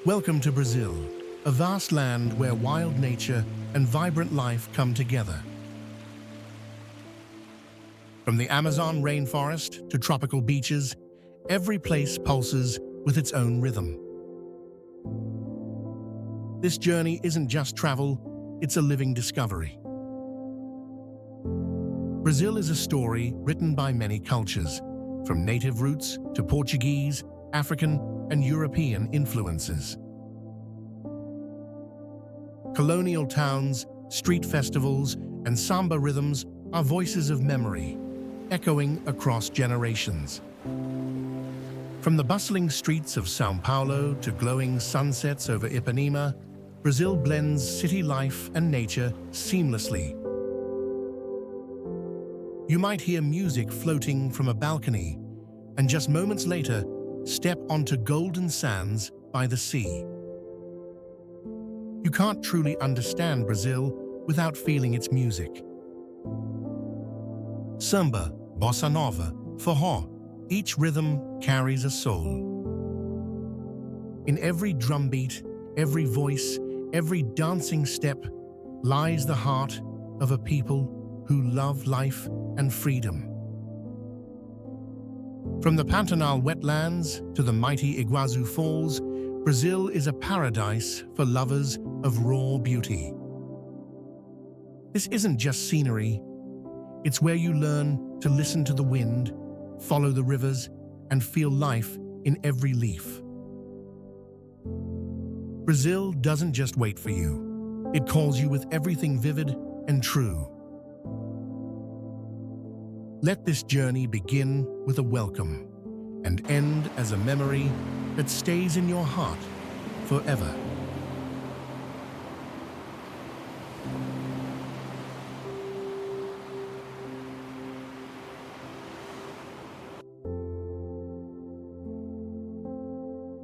Welcome to Brazil, a vast land where wild nature and vibrant life come together. From the Amazon rainforest to tropical beaches, every place pulses with its own rhythm. This journey isn't just travel, it's a living discovery. Brazil is a story written by many cultures, from native roots to Portuguese, African, and European influences. Colonial towns, street festivals, and samba rhythms are voices of memory, echoing across generations. From the bustling streets of São Paulo to glowing sunsets over Ipanema, Brazil blends city life and nature seamlessly. You might hear music floating from a balcony, and just moments later, step onto golden sands by the sea. You can't truly understand Brazil without feeling its music. Samba, bossa nova, forró, each rhythm carries a soul. In every drumbeat, every voice, every dancing step lies the heart of a people who love life and freedom. From the Pantanal wetlands to the mighty Iguazu Falls, Brazil is a paradise for lovers of raw beauty. This isn't just scenery, it's where you learn to listen to the wind, follow the rivers, and feel life in every leaf. Brazil doesn't just wait for you, it calls you with everything vivid and true. Let this journey begin with a welcome and end as a memory that stays in your heart forever.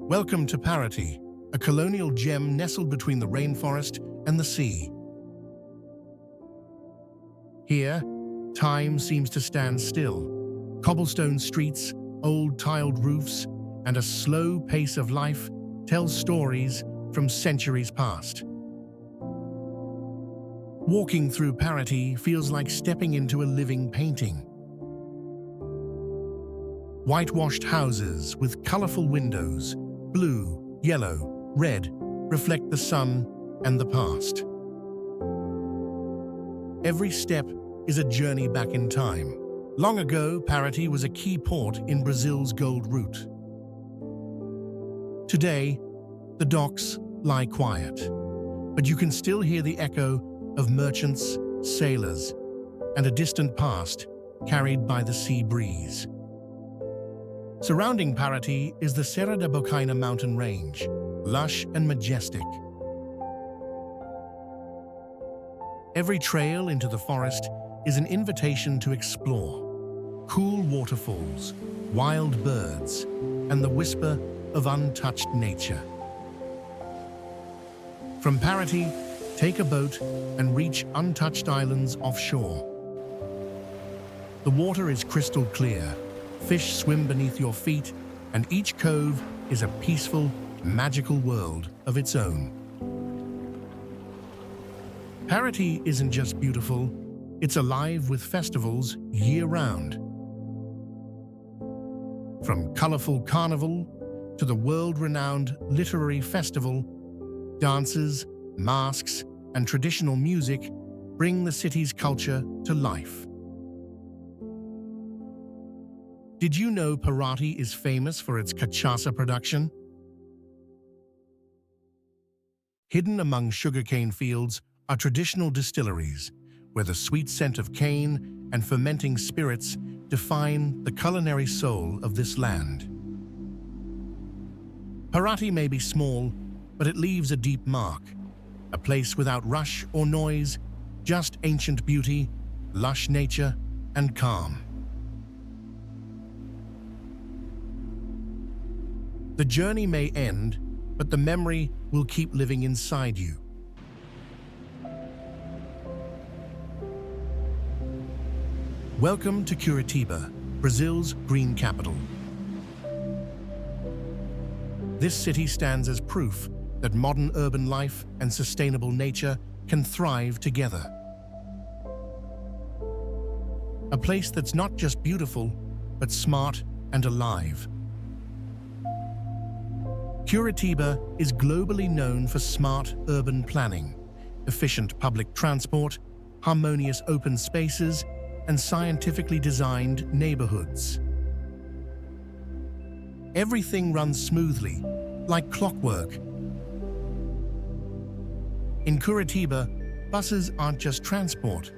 Welcome to Paraty, a colonial gem nestled between the rainforest and the sea. Here, time seems to stand still. Cobblestone streets, old tiled roofs, and a slow pace of life tells stories from centuries past. Walking through Paraty feels like stepping into a living painting. Whitewashed houses with colorful windows, blue, yellow, red, reflect the sun and the past. Every step is a journey back in time. Long ago, Paraty was a key port in Brazil's gold route. Today, the docks lie quiet, but you can still hear the echo of merchants, sailors, and a distant past carried by the sea breeze. Surrounding Paraty is the Serra da Bocaina mountain range, lush and majestic. Every trail into the forest is an invitation to explore. Cool waterfalls, wild birds, and the whisper of untouched nature. From Paraty, take a boat and reach untouched islands offshore. The water is crystal clear, fish swim beneath your feet, and each cove is a peaceful, magical world of its own. Paraty isn't just beautiful, it's alive with festivals year-round. From colorful carnival to the world-renowned literary festival, dances, masks, and traditional music bring the city's culture to life. Did you know Paraty is famous for its cachaça production? Hidden among sugarcane fields are traditional distilleries, where the sweet scent of cane and fermenting spirits define the culinary soul of this land. Paraty may be small, but it leaves a deep mark, a place without rush or noise, just ancient beauty, lush nature, and calm. The journey may end, but the memory will keep living inside you. Welcome to Curitiba, Brazil's green capital. This city stands as proof that modern urban life and sustainable nature can thrive together. A place that's not just beautiful, but smart and alive. Curitiba is globally known for smart urban planning, efficient public transport, harmonious open spaces, and scientifically designed neighborhoods. Everything runs smoothly, like clockwork. In Curitiba, buses aren't just transport,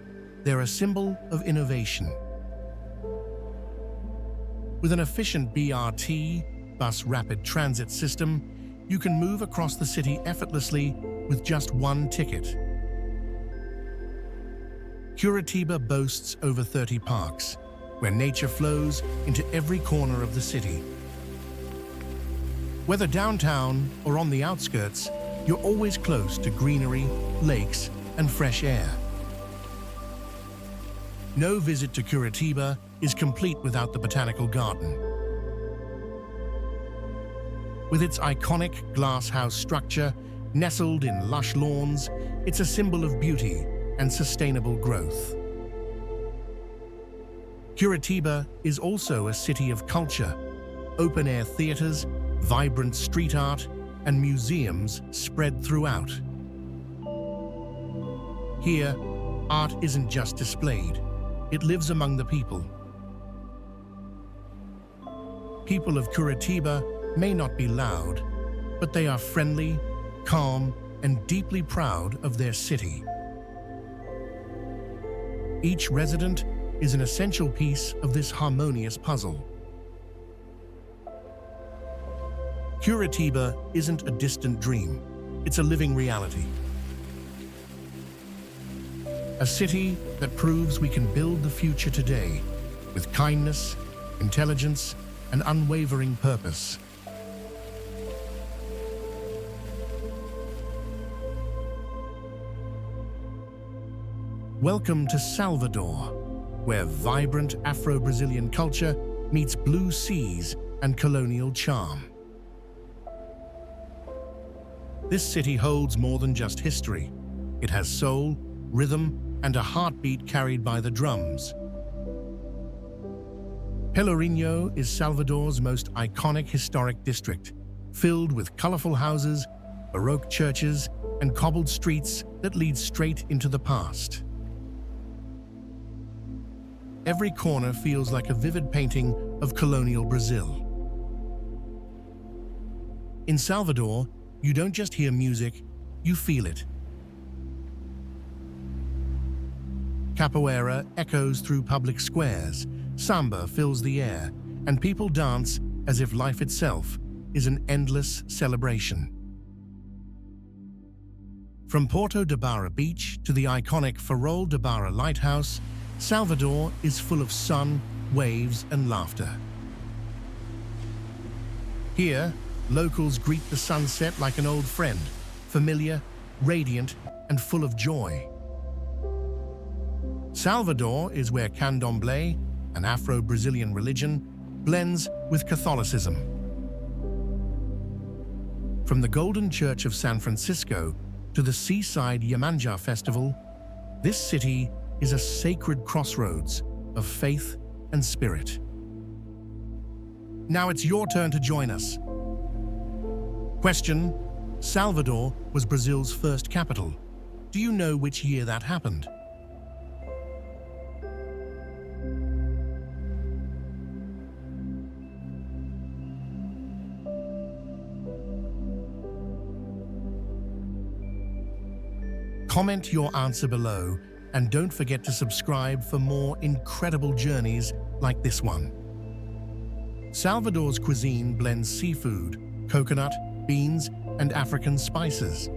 they're a symbol of innovation. With an efficient BRT, bus rapid transit system, you can move across the city effortlessly with just one ticket. Curitiba boasts over 30 parks, where nature flows into every corner of the city. Whether downtown or on the outskirts, you're always close to greenery, lakes, and fresh air. No visit to Curitiba is complete without the Botanical Garden. With its iconic glass house structure, nestled in lush lawns, it's a symbol of beauty and sustainable growth. Curitiba is also a city of culture. Open-air theaters, vibrant street art, and museums spread throughout. Here, art isn't just displayed, it lives among the people. People of Curitiba may not be loud, but they are friendly, calm, and deeply proud of their city. Each resident is an essential piece of this harmonious puzzle. Curitiba isn't a distant dream, it's a living reality. A city that proves we can build the future today with kindness, intelligence, and unwavering purpose. Welcome to Salvador, where vibrant Afro-Brazilian culture meets blue seas and colonial charm. This city holds more than just history. It has soul, rhythm, and a heartbeat carried by the drums. Pelourinho is Salvador's most iconic historic district, filled with colorful houses, Baroque churches, and cobbled streets that lead straight into the past. Every corner feels like a vivid painting of colonial Brazil. In Salvador, you don't just hear music, you feel it. Capoeira echoes through public squares, samba fills the air, and people dance as if life itself is an endless celebration. From Porto de Barra Beach to the iconic Farol de Barra Lighthouse, Salvador is full of sun, waves, and laughter. Here, locals greet the sunset like an old friend, familiar, radiant, and full of joy. Salvador is where candomblé, an Afro-Brazilian religion, blends with Catholicism. From the Golden Church of San Francisco to the seaside Iemanjá Festival, this city is a sacred crossroads of faith and spirit. Now it's your turn to join us. Question: Salvador was Brazil's first capital. Do you know which year that happened? Comment your answer below, and don't forget to subscribe for more incredible journeys like this one. Salvador's cuisine blends seafood, coconut, beans, and African spices.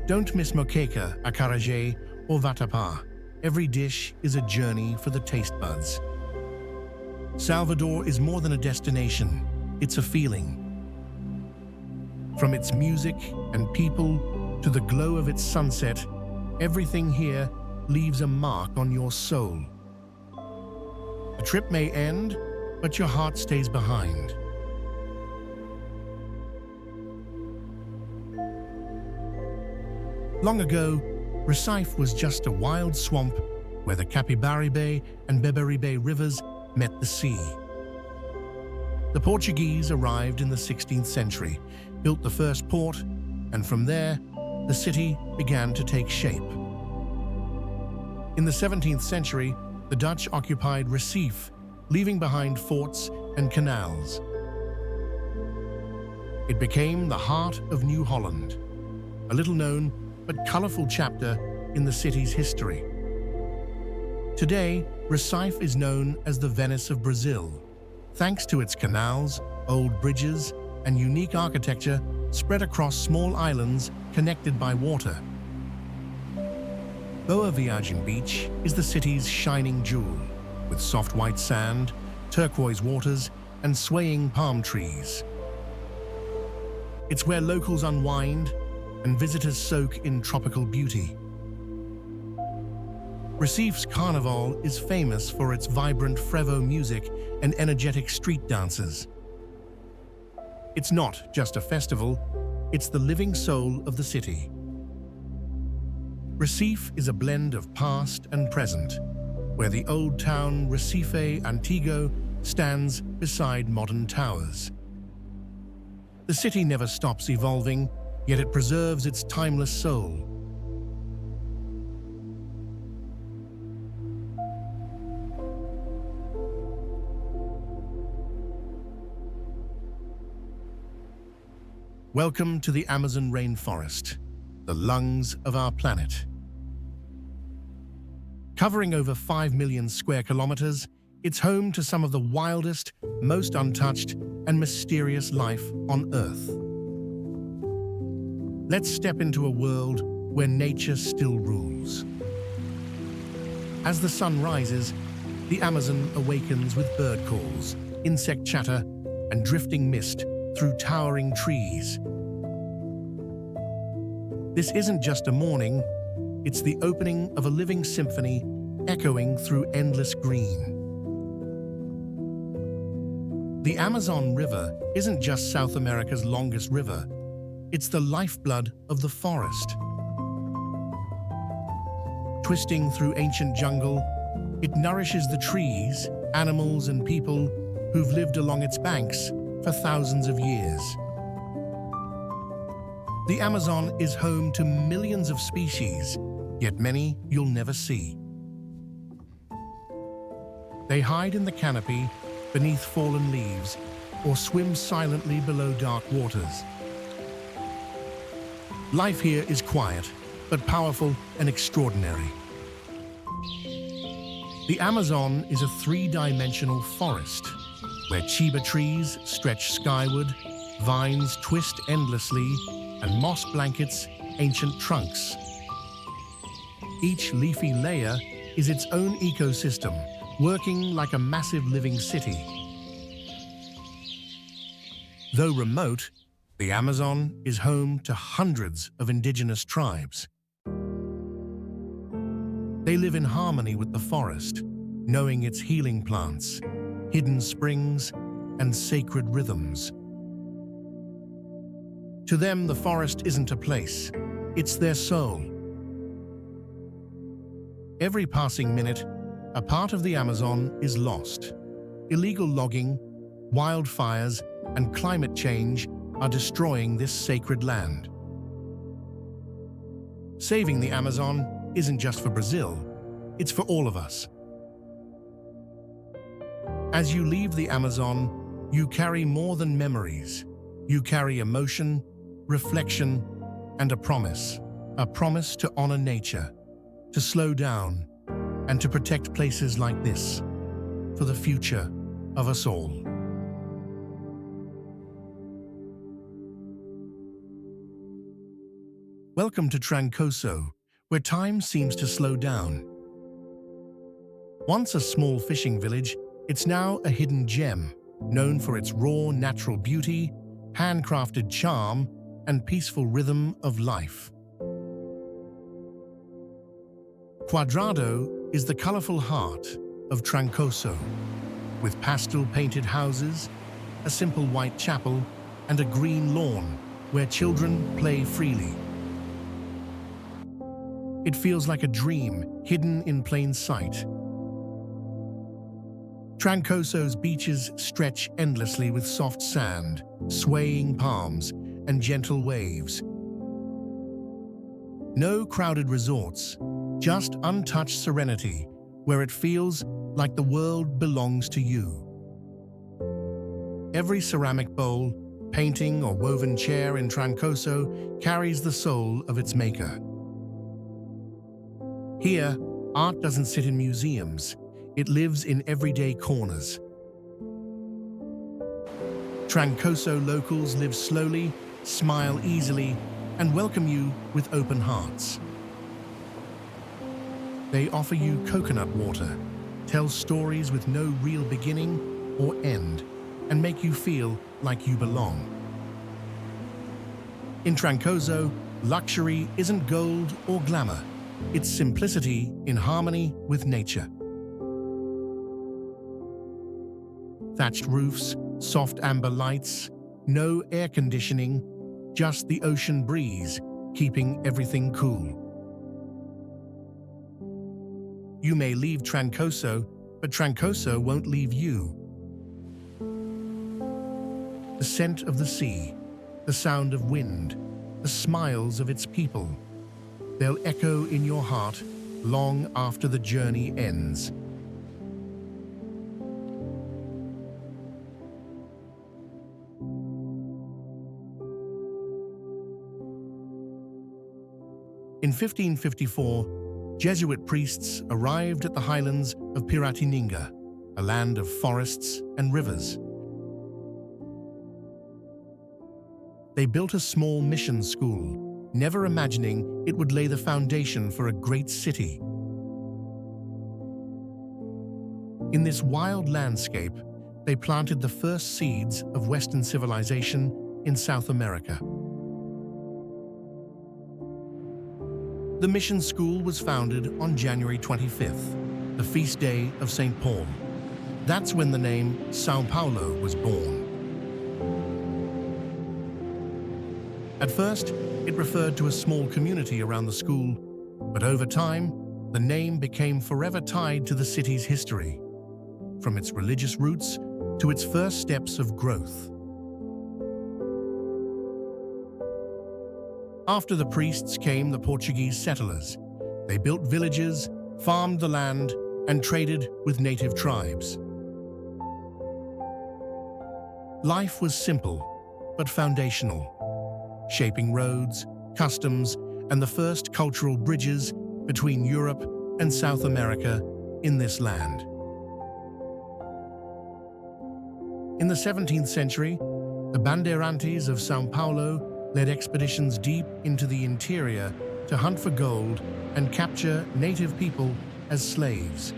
Don't miss moqueca, acarajé, or vatapá. Every dish is a journey for the taste buds. Salvador is more than a destination, it's a feeling. From its music and people to the glow of its sunset, everything here leaves a mark on your soul. The trip may end, but your heart stays behind. Long ago, Recife was just a wild swamp where the Capibaribe and Beberibe rivers met the sea. The Portuguese arrived in the 16th century, built the first port, and from there, the city began to take shape. In the 17th century, the Dutch occupied Recife, leaving behind forts and canals. It became the heart of New Holland, a little-known but colorful chapter in the city's history. Today, Recife is known as the Venice of Brazil, thanks to its canals, old bridges, and unique architecture spread across small islands connected by water. Boa Viagem Beach is the city's shining jewel, with soft white sand, turquoise waters, and swaying palm trees. It's where locals unwind and visitors soak in tropical beauty. Recife's Carnival is famous for its vibrant frevo music and energetic street dances. It's not just a festival, it's the living soul of the city. Recife is a blend of past and present, where the old town Recife Antigo stands beside modern towers. The city never stops evolving, yet it preserves its timeless soul. Welcome to the Amazon rainforest, the lungs of our planet. Covering over 5 million square kilometers, it's home to some of the wildest, most untouched, and mysterious life on Earth. Let's step into a world where nature still rules. As the sun rises, the Amazon awakens with bird calls, insect chatter, and drifting mist through towering trees. This isn't just a morning, it's the opening of a living symphony echoing through endless green. The Amazon River isn't just South America's longest river, it's the lifeblood of the forest. Twisting through ancient jungle, it nourishes the trees, animals, and people who've lived along its banks for thousands of years. The Amazon is home to millions of species, yet many you'll never see. They hide in the canopy, beneath fallen leaves, or swim silently below dark waters. Life here is quiet, but powerful and extraordinary. The Amazon is a three-dimensional forest, where chiba trees stretch skyward, vines twist endlessly, and moss blankets ancient trunks. Each leafy layer is its own ecosystem, working like a massive living city. Though remote, the Amazon is home to hundreds of indigenous tribes. They live in harmony with the forest, knowing its healing plants, hidden springs, and sacred rhythms. To them, the forest isn't a place, it's their soul. Every passing minute, a part of the Amazon is lost. Illegal logging, wildfires, and climate change are destroying this sacred land. Saving the Amazon isn't just for Brazil, it's for all of us. As you leave the Amazon, you carry more than memories. You carry emotion, reflection, and a promise to honor nature, to slow down, and to protect places like this for the future of us all. Welcome to Trancoso, where time seems to slow down. Once a small fishing village, it's now a hidden gem, known for its raw natural beauty, handcrafted charm, and peaceful rhythm of life. Quadrado is the colorful heart of Trancoso, with pastel-painted houses, a simple white chapel, and a green lawn where children play freely. It feels like a dream hidden in plain sight. Trancoso's beaches stretch endlessly with soft sand, swaying palms, and gentle waves. No crowded resorts, just untouched serenity, where it feels like the world belongs to you. Every ceramic bowl, painting, or woven chair in Trancoso carries the soul of its maker. Here, art doesn't sit in museums. It lives in everyday corners. Trancoso locals live slowly, smile easily, and welcome you with open hearts. They offer you coconut water, tell stories with no real beginning or end, and make you feel like you belong. In Trancoso, luxury isn't gold or glamour. It's simplicity in harmony with nature. Thatched roofs, soft amber lights, no air conditioning, just the ocean breeze, keeping everything cool. You may leave Trancoso, but Trancoso won't leave you. The scent of the sea, the sound of wind, the smiles of its people, they'll echo in your heart long after the journey ends. In 1554, Jesuit priests arrived at the highlands of Piratininga, a land of forests and rivers. They built a small mission school, never imagining it would lay the foundation for a great city. In this wild landscape, they planted the first seeds of Western civilization in South America. The mission school was founded on January 25th, the feast day of St. Paul. That's when the name São Paulo was born. At first, it referred to a small community around the school, but over time, the name became forever tied to the city's history, from its religious roots to its first steps of growth. After the priests came the Portuguese settlers. They built villages, farmed the land, and traded with native tribes. Life was simple, but foundational, shaping roads, customs, and the first cultural bridges between Europe and South America in this land. In the 17th century, the bandeirantes of São Paulo led expeditions deep into the interior to hunt for gold and capture native people as slaves.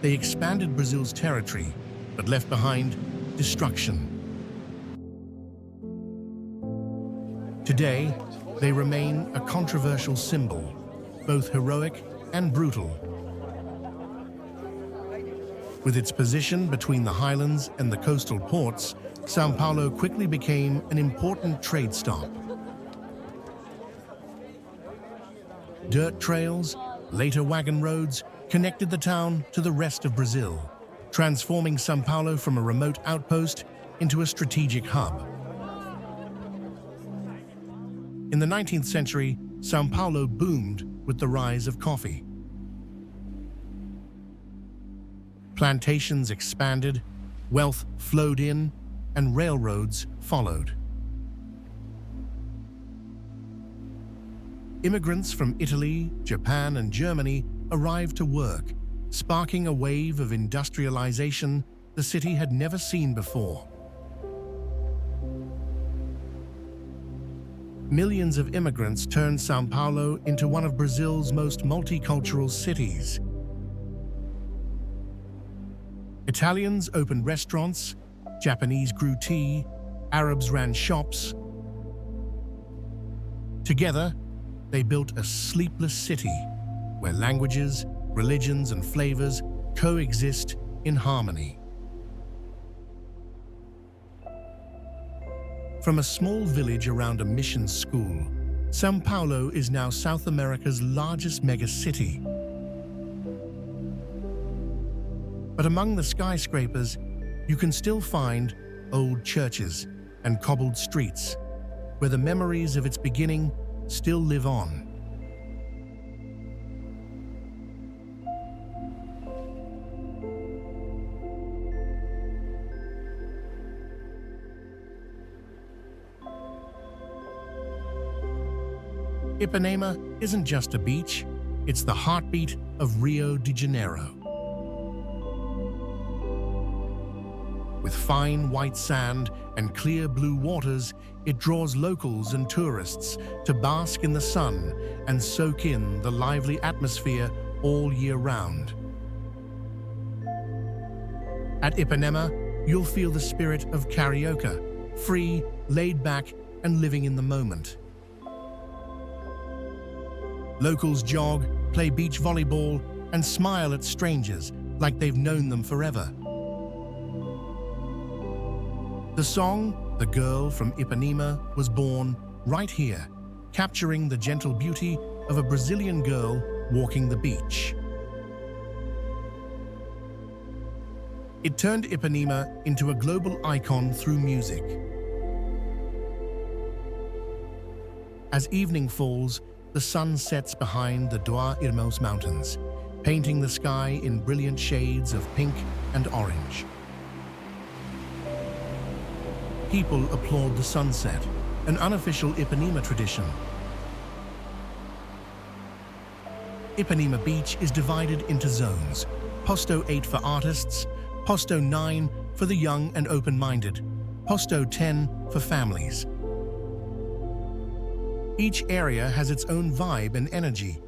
They expanded Brazil's territory, but left behind destruction. Today, they remain a controversial symbol, both heroic and brutal. With its position between the highlands and the coastal ports, São Paulo quickly became an important trade stop. Dirt trails, later wagon roads, connected the town to the rest of Brazil, transforming São Paulo from a remote outpost into a strategic hub. In the 19th century, São Paulo boomed with the rise of coffee. Plantations expanded, wealth flowed in, and railroads followed. Immigrants from Italy, Japan, and Germany arrived to work, sparking a wave of industrialization the city had never seen before. Millions of immigrants turned São Paulo into one of Brazil's most multicultural cities. Italians opened restaurants, Japanese grew tea, Arabs ran shops. Together, they built a sleepless city where languages, religions, and flavors coexist in harmony. From a small village around a mission school, São Paulo is now South America's largest megacity. But among the skyscrapers, you can still find old churches and cobbled streets where the memories of its beginning still live on. Ipanema isn't just a beach, it's the heartbeat of Rio de Janeiro. With fine white sand and clear blue waters, it draws locals and tourists to bask in the sun and soak in the lively atmosphere all year round. At Ipanema, you'll feel the spirit of karaoke, free, laid back, and living in the moment. Locals jog, play beach volleyball, and smile at strangers like they've known them forever. The song, The Girl from Ipanema, was born right here, capturing the gentle beauty of a Brazilian girl walking the beach. It turned Ipanema into a global icon through music. As evening falls, the sun sets behind the Dois Irmãos Mountains, painting the sky in brilliant shades of pink and orange. People applaud the sunset, an unofficial Ipanema tradition. Ipanema Beach is divided into zones, Posto 8 for artists, Posto 9 for the young and open-minded, Posto 10 for families. Each area has its own vibe and energy.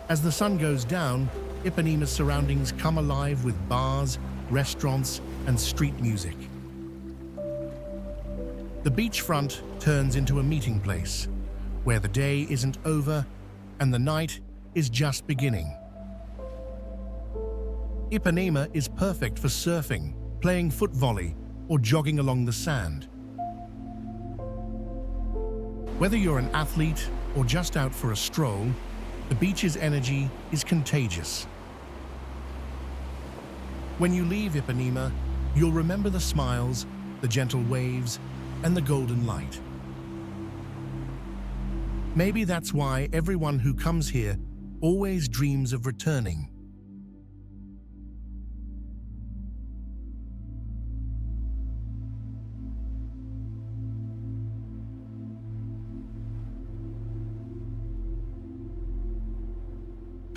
As the sun goes down, Ipanema's surroundings come alive with bars, restaurants, and street music. The beachfront turns into a meeting place, where the day isn't over and the night is just beginning. Ipanema is perfect for surfing, playing foot volley, or jogging along the sand. Whether you're an athlete or just out for a stroll, the beach's energy is contagious. When you leave Ipanema, you'll remember the smiles, the gentle waves, and the golden light. Maybe that's why everyone who comes here always dreams of returning.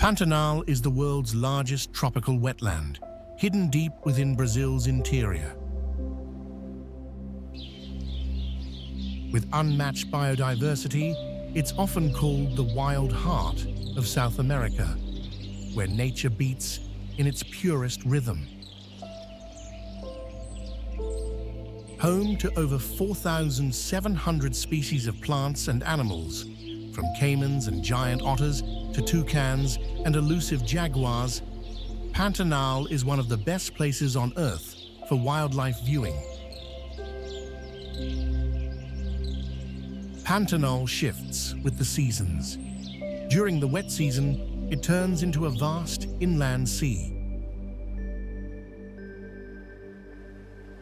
Pantanal is the world's largest tropical wetland, hidden deep within Brazil's interior. With unmatched biodiversity, it's often called the wild heart of South America, where nature beats in its purest rhythm. Home to over 4,700 species of plants and animals, from caimans and giant otters to toucans and elusive jaguars, Pantanal is one of the best places on Earth for wildlife viewing. Pantanal shifts with the seasons. During the wet season, it turns into a vast inland sea.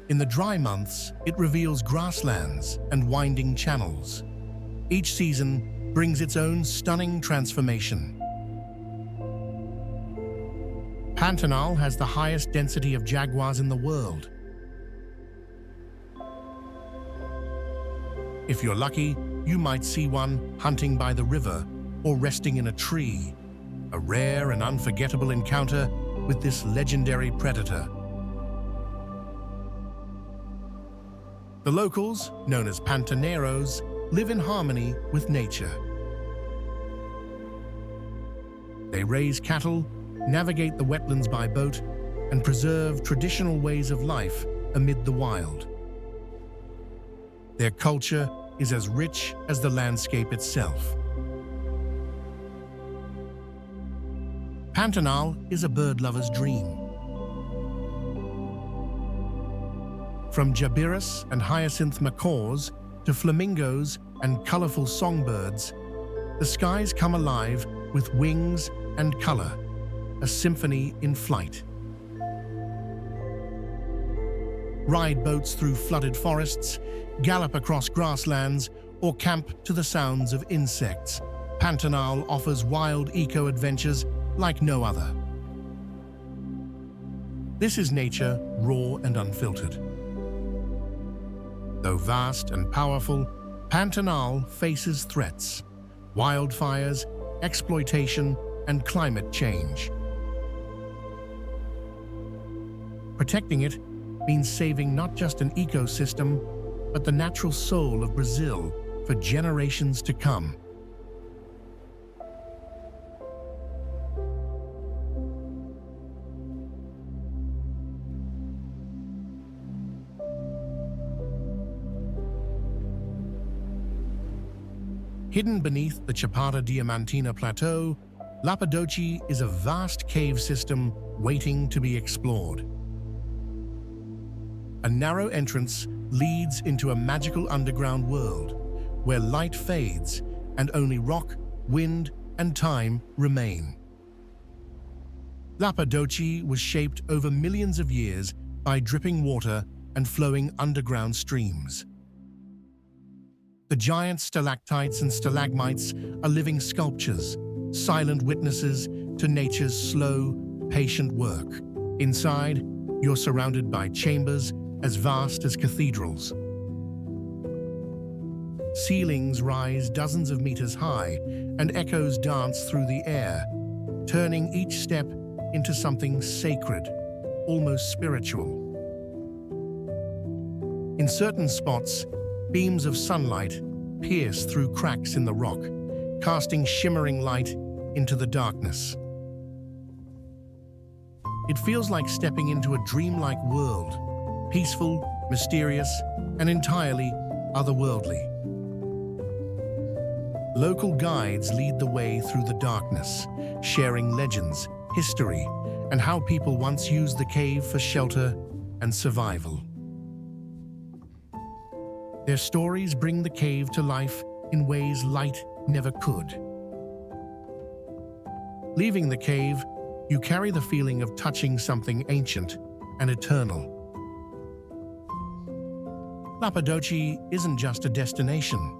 In the dry months, it reveals grasslands and winding channels. Each season brings its own stunning transformation. Pantanal has the highest density of jaguars in the world. If you're lucky, you might see one hunting by the river or resting in a tree, a rare and unforgettable encounter with this legendary predator. The locals, known as Pantaneiros, live in harmony with nature. They raise cattle, navigate the wetlands by boat, and preserve traditional ways of life amid the wild. Their culture is as rich as the landscape itself. Pantanal is a bird lover's dream. From jabiras and hyacinth macaws to flamingos and colorful songbirds, the skies come alive with wings and color, a symphony in flight. Ride boats through flooded forests, gallop across grasslands, or camp to the sounds of insects. Pantanal offers wild eco-adventures like no other. This is nature, raw and unfiltered. Though vast and powerful, Pantanal faces threats: wildfires, exploitation, and climate change. Protecting it means saving not just an ecosystem, but the natural soul of Brazil for generations to come. Hidden beneath the Chapada Diamantina Plateau, Lapa Doce is a vast cave system waiting to be explored. A narrow entrance leads into a magical underground world where light fades and only rock, wind, and time remain. Lapa Doce was shaped over millions of years by dripping water and flowing underground streams. The giant stalactites and stalagmites are living sculptures, silent witnesses to nature's slow, patient work. Inside, you're surrounded by chambers as vast as cathedrals. Ceilings rise dozens of meters high, and echoes dance through the air, turning each step into something sacred, almost spiritual. In certain spots, beams of sunlight pierce through cracks in the rock, casting shimmering light into the darkness. It feels like stepping into a dreamlike world, peaceful, mysterious, and entirely otherworldly. Local guides lead the way through the darkness, sharing legends, history, and how people once used the cave for shelter and survival. Their stories bring the cave to life in ways light never could. Leaving the cave, you carry the feeling of touching something ancient and eternal. Lapa Doce isn't just a destination.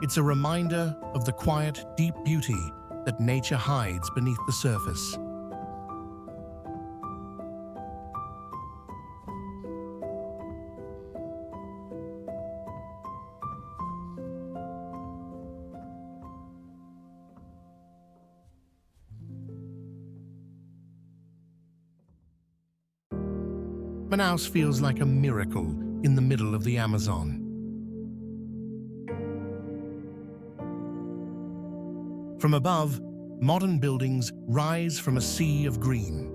It's a reminder of the quiet, deep beauty that nature hides beneath the surface. Manaus feels like a miracle in the middle of the Amazon. From above, modern buildings rise from a sea of green,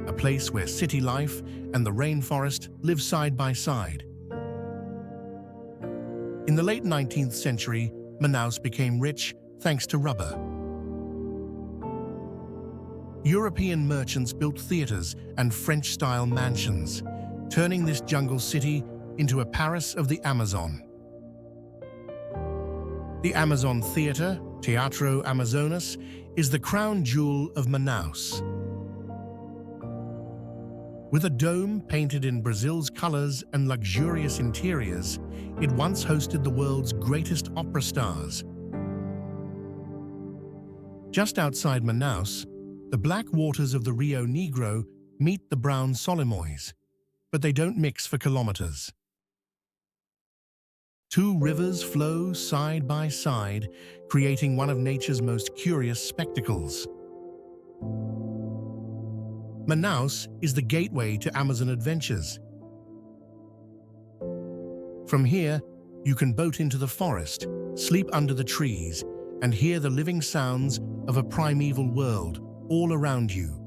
a place where city life and the rainforest live side by side. In the late 19th century, Manaus became rich thanks to rubber. European merchants built theaters and French-style mansions, turning this jungle city into a Paris of the Amazon. The Amazon Theater, Teatro Amazonas, is the crown jewel of Manaus. With a dome painted in Brazil's colors and luxurious interiors, it once hosted the world's greatest opera stars. Just outside Manaus, the black waters of the Rio Negro meet the brown Solimões, but they don't mix for kilometers. Two rivers flow side by side, creating one of nature's most curious spectacles. Manaus is the gateway to Amazon adventures. From here, you can boat into the forest, sleep under the trees, and hear the living sounds of a primeval world all around you.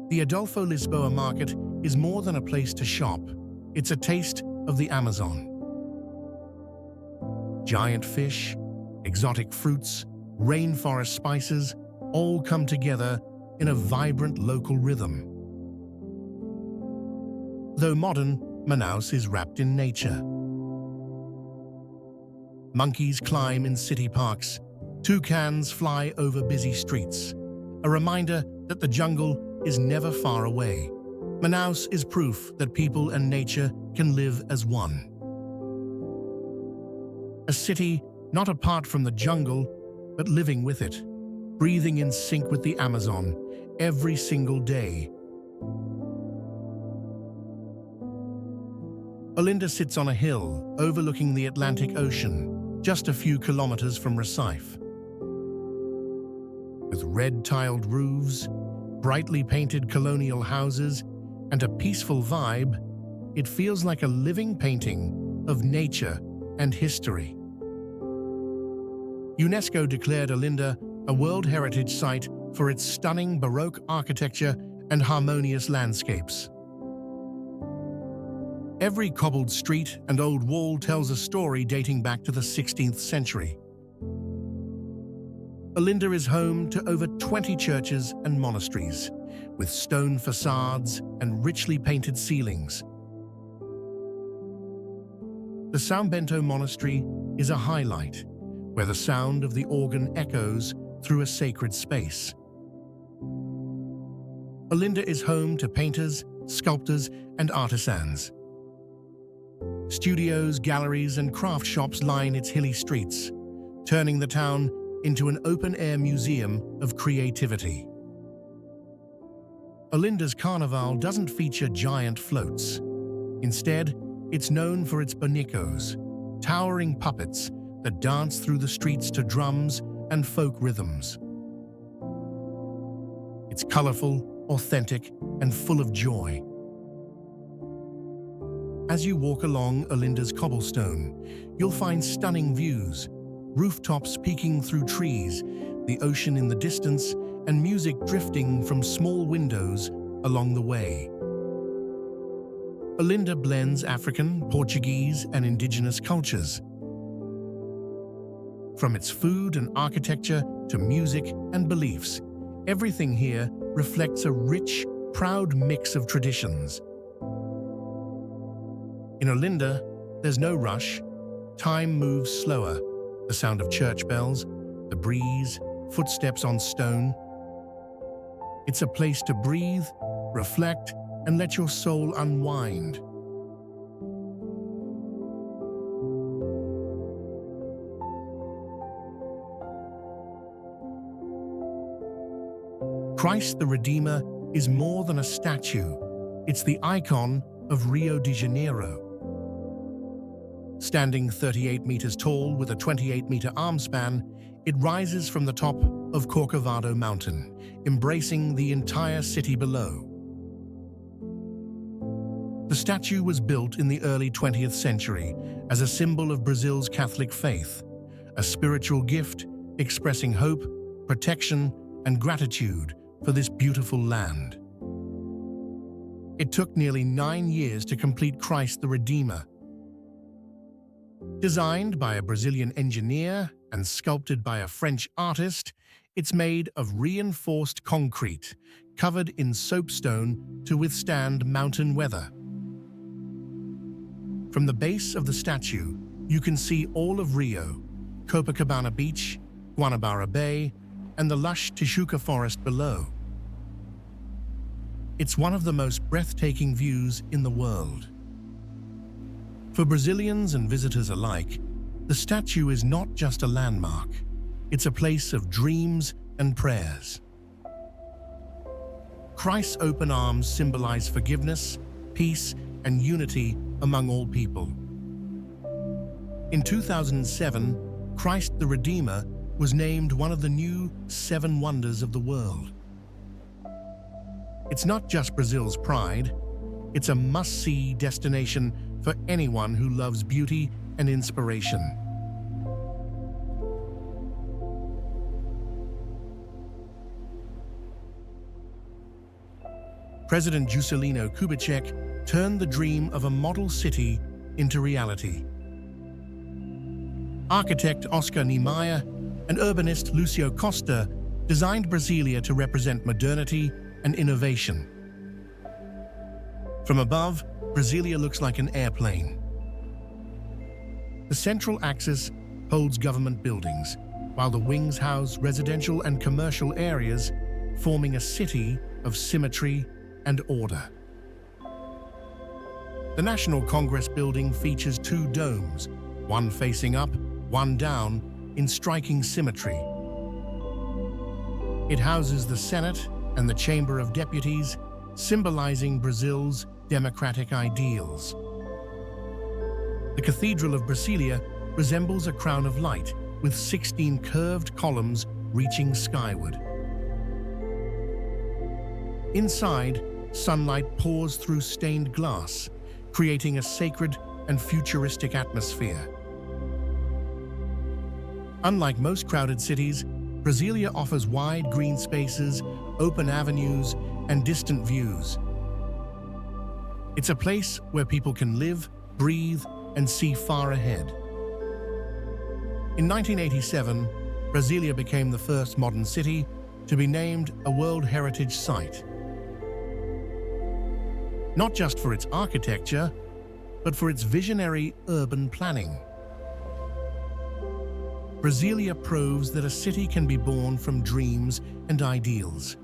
The Adolfo Lisboa market is more than a place to shop. It's a taste of the Amazon. Giant fish, exotic fruits, rainforest spices all come together in a vibrant local rhythm. Though modern, Manaus is wrapped in nature. monkeys climb in city parks, toucans fly over busy streets, a reminder that the jungle is never far away. Manaus is proof that people and nature can live as one. A city not apart from the jungle, but living with it, breathing in sync with the Amazon every single day. Olinda sits on a hill overlooking the Atlantic Ocean, just a few kilometers from Recife. With red-tiled roofs, brightly painted colonial houses, and a peaceful vibe, it feels like a living painting of nature and history. UNESCO declared Olinda a World Heritage Site for its stunning Baroque architecture and harmonious landscapes. Every cobbled street and old wall tells a story dating back to the 16th century. Olinda is home to over 20 churches and monasteries, with stone facades and richly painted ceilings. The São Bento Monastery is a highlight, where the sound of the organ echoes through a sacred space. Olinda is home to painters, sculptors, and artisans. Studios, galleries, and craft shops line its hilly streets, turning the town into an open-air museum of creativity. Olinda's carnival doesn't feature giant floats. Instead, it's known for its bonicos, towering puppets that dance through the streets to drums and folk rhythms. It's colorful, authentic, and full of joy. As you walk along Olinda's cobblestone, you'll find stunning views, rooftops peeking through trees, the ocean in the distance, and music drifting from small windows along the way. Olinda blends African, Portuguese, and indigenous cultures. From its food and architecture to music and beliefs, everything here reflects a rich, proud mix of traditions. In Olinda, there's no rush. Time moves slower. The sound of church bells, the breeze, footsteps on stone. It's a place to breathe, reflect, and let your soul unwind. Christ the Redeemer is more than a statue. It's the icon of Rio de Janeiro. Standing 38 meters tall with a 28-meter arm span, it rises from the top of Corcovado Mountain, embracing the entire city below. The statue was built in the early 20th century as a symbol of Brazil's Catholic faith, a spiritual gift expressing hope, protection, and gratitude for this beautiful land. It took nearly 9 years to complete Christ the Redeemer. Designed by a Brazilian engineer and sculpted by a French artist, it's made of reinforced concrete, covered in soapstone to withstand mountain weather. From the base of the statue, you can see all of Rio, Copacabana Beach, Guanabara Bay, and the lush Tijuca forest below. It's one of the most breathtaking views in the world. For Brazilians and visitors alike, the statue is not just a landmark. It's a place of dreams and prayers. Christ's open arms symbolize forgiveness, peace, and unity among all people. In 2007, Christ the Redeemer was named one of the new 7 wonders of the world. It's not just Brazil's pride, it's a must-see destination for anyone who loves beauty and inspiration. President Juscelino Kubitschek turned the dream of a model city into reality. Architect Oscar Niemeyer and urbanist Lucio Costa designed Brasília to represent modernity and innovation. From above, Brasília looks like an airplane. The central axis holds government buildings, while the wings house residential and commercial areas, forming a city of symmetry and order. The National Congress Building features two domes, one facing up, one down, in striking symmetry. It houses the Senate and the Chamber of Deputies, symbolizing Brazil's democratic ideals. The Cathedral of Brasília resembles a crown of light, with 16 curved columns reaching skyward. Inside, sunlight pours through stained glass, creating a sacred and futuristic atmosphere. Unlike most crowded cities, Brasília offers wide green spaces, open avenues, and distant views. It's a place where people can live, breathe, and see far ahead. In 1987, Brasília became the first modern city to be named a World Heritage Site. Not just for its architecture, but for its visionary urban planning. Brasília proves that a city can be born from dreams and ideals.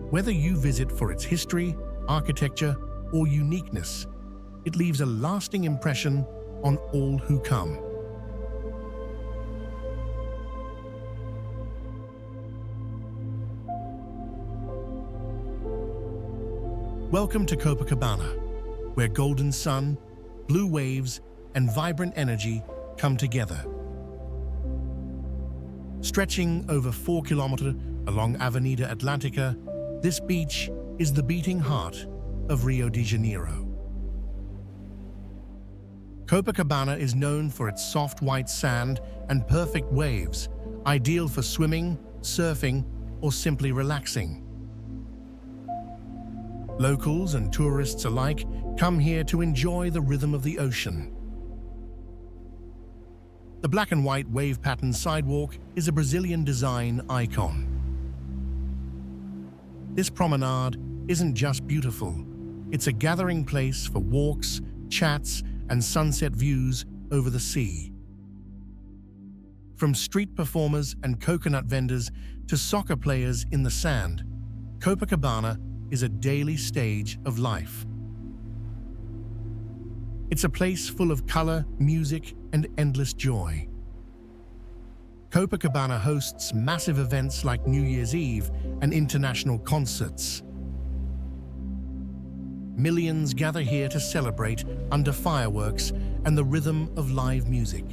Whether you visit for its history, architecture, or uniqueness, it leaves a lasting impression on all who come. Welcome to Copacabana, where golden sun, blue waves, and vibrant energy come together. Stretching over 4 kilometers along Avenida Atlântica, this beach is the beating heart of Rio de Janeiro. Copacabana is known for its soft white sand and perfect waves, ideal for swimming, surfing, or simply relaxing. Locals and tourists alike come here to enjoy the rhythm of the ocean. The black and white wave pattern sidewalk is a Brazilian design icon. This promenade isn't just beautiful, it's a gathering place for walks, chats, and sunset views over the sea. From street performers and coconut vendors to soccer players in the sand, Copacabana is a daily stage of life. It's a place full of color, music, and endless joy. Copacabana hosts massive events like New Year's Eve and international concerts. Millions gather here to celebrate under fireworks and the rhythm of live music.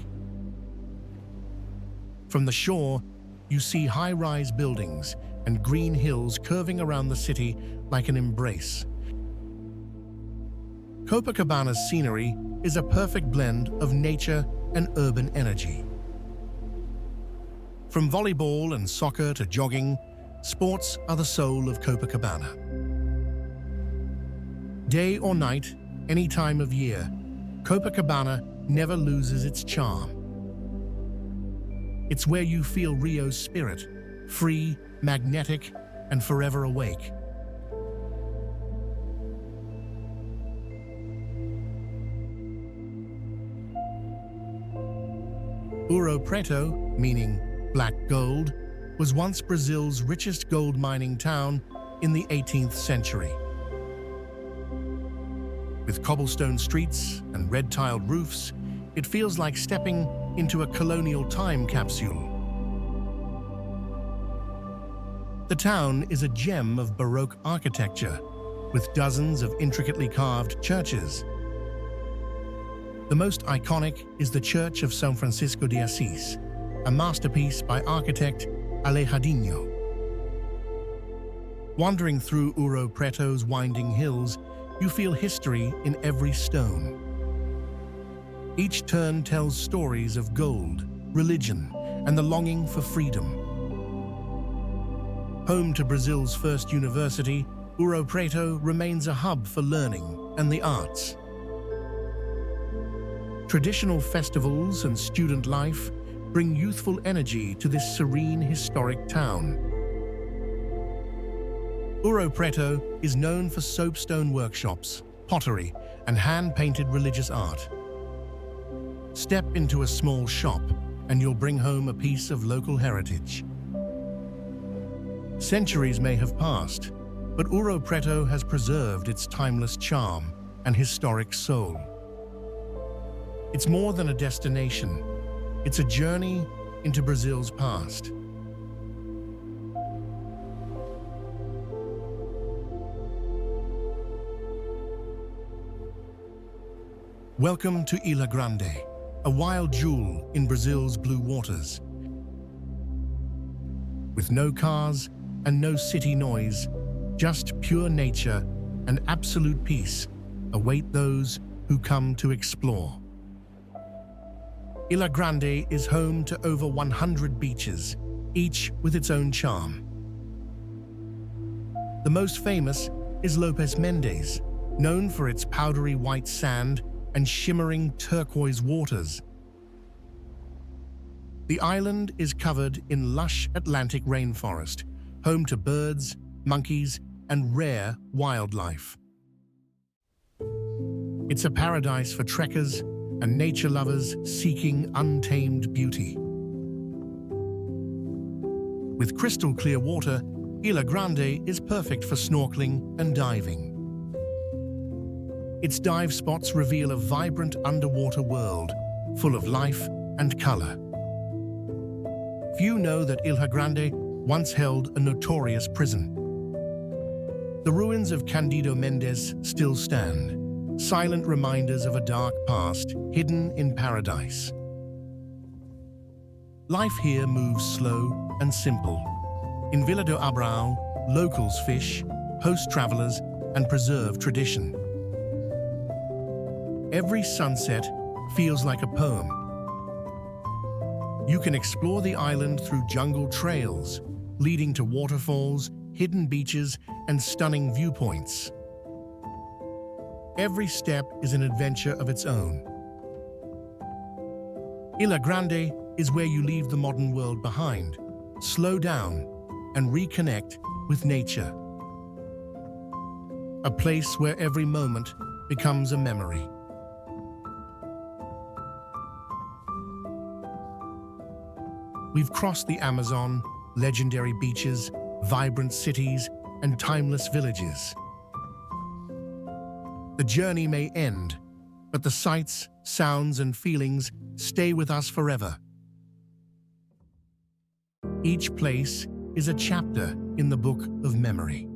From the shore, you see high-rise buildings and green hills curving around the city like an embrace. Copacabana's scenery is a perfect blend of nature and urban energy. From volleyball and soccer to jogging, sports are the soul of Copacabana. Day or night, any time of year, Copacabana never loses its charm. It's where you feel Rio's spirit, free, magnetic, and forever awake. Ouro Preto, meaning black gold, was once Brazil's richest gold mining town in the 18th century. With cobblestone streets and red-tiled roofs, it feels like stepping into a colonial time capsule. The town is a gem of Baroque architecture, with dozens of intricately carved churches. The most iconic is the Church of São Francisco de Assis, a masterpiece by architect Alejandro. Wandering through Ouro Preto's winding hills, you feel history in every stone. Each turn tells stories of gold, religion, and the longing for freedom. Home to Brazil's first university, Ouro Preto remains a hub for learning and the arts. Traditional festivals and student life bring youthful energy to this serene historic town. Ouro Preto is known for soapstone workshops, pottery, and hand-painted religious art. Step into a small shop and you'll bring home a piece of local heritage. Centuries may have passed, but Ouro Preto has preserved its timeless charm and historic soul. It's more than a destination. It's a journey into Brazil's past. Welcome to Ilha Grande, a wild jewel in Brazil's blue waters. With no cars and no city noise, just pure nature and absolute peace await those who come to explore. Ilha Grande is home to over 100 beaches, each with its own charm. The most famous is Lopes Mendes, known for its powdery white sand and shimmering turquoise waters. The island is covered in lush Atlantic rainforest, home to birds, monkeys, and rare wildlife. It's a paradise for trekkers and nature lovers seeking untamed beauty. With crystal clear water, Ilha Grande is perfect for snorkeling and diving. Its dive spots reveal a vibrant underwater world, full of life and color. Few know that Ilha Grande once held a notorious prison. The ruins of Candido Mendes still stand, silent reminders of a dark past hidden in paradise. Life here moves slow and simple. In Vila do Abrão, locals fish, host travelers, and preserve tradition. Every sunset feels like a poem. You can explore the island through jungle trails, leading to waterfalls, hidden beaches, and stunning viewpoints. Every step is an adventure of its own. Ilha Grande is where you leave the modern world behind, slow down, and reconnect with nature. A place where every moment becomes a memory. We've crossed the Amazon, legendary beaches, vibrant cities, and timeless villages. The journey may end, but the sights, sounds, and feelings stay with us forever. Each place is a chapter in the book of memory.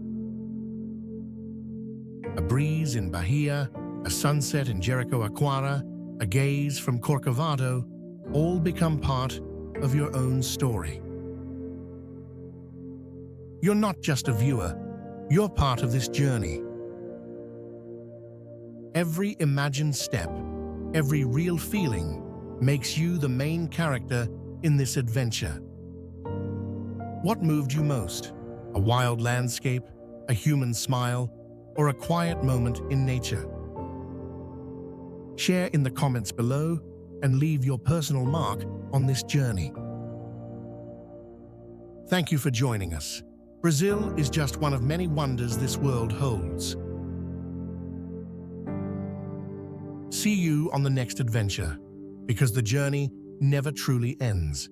A breeze in Bahia, a sunset in Jericoacoara, a gaze from Corcovado, all become part of your own story. You're not just a viewer, you're part of this journey. Every imagined step, every real feeling makes you the main character in this adventure. What moved you most? A wild landscape, a human smile, or a quiet moment in nature? Share in the comments below and leave your personal mark on this journey. Thank you for joining us. Brazil is just one of many wonders this world holds. See you on the next adventure, because the journey never truly ends.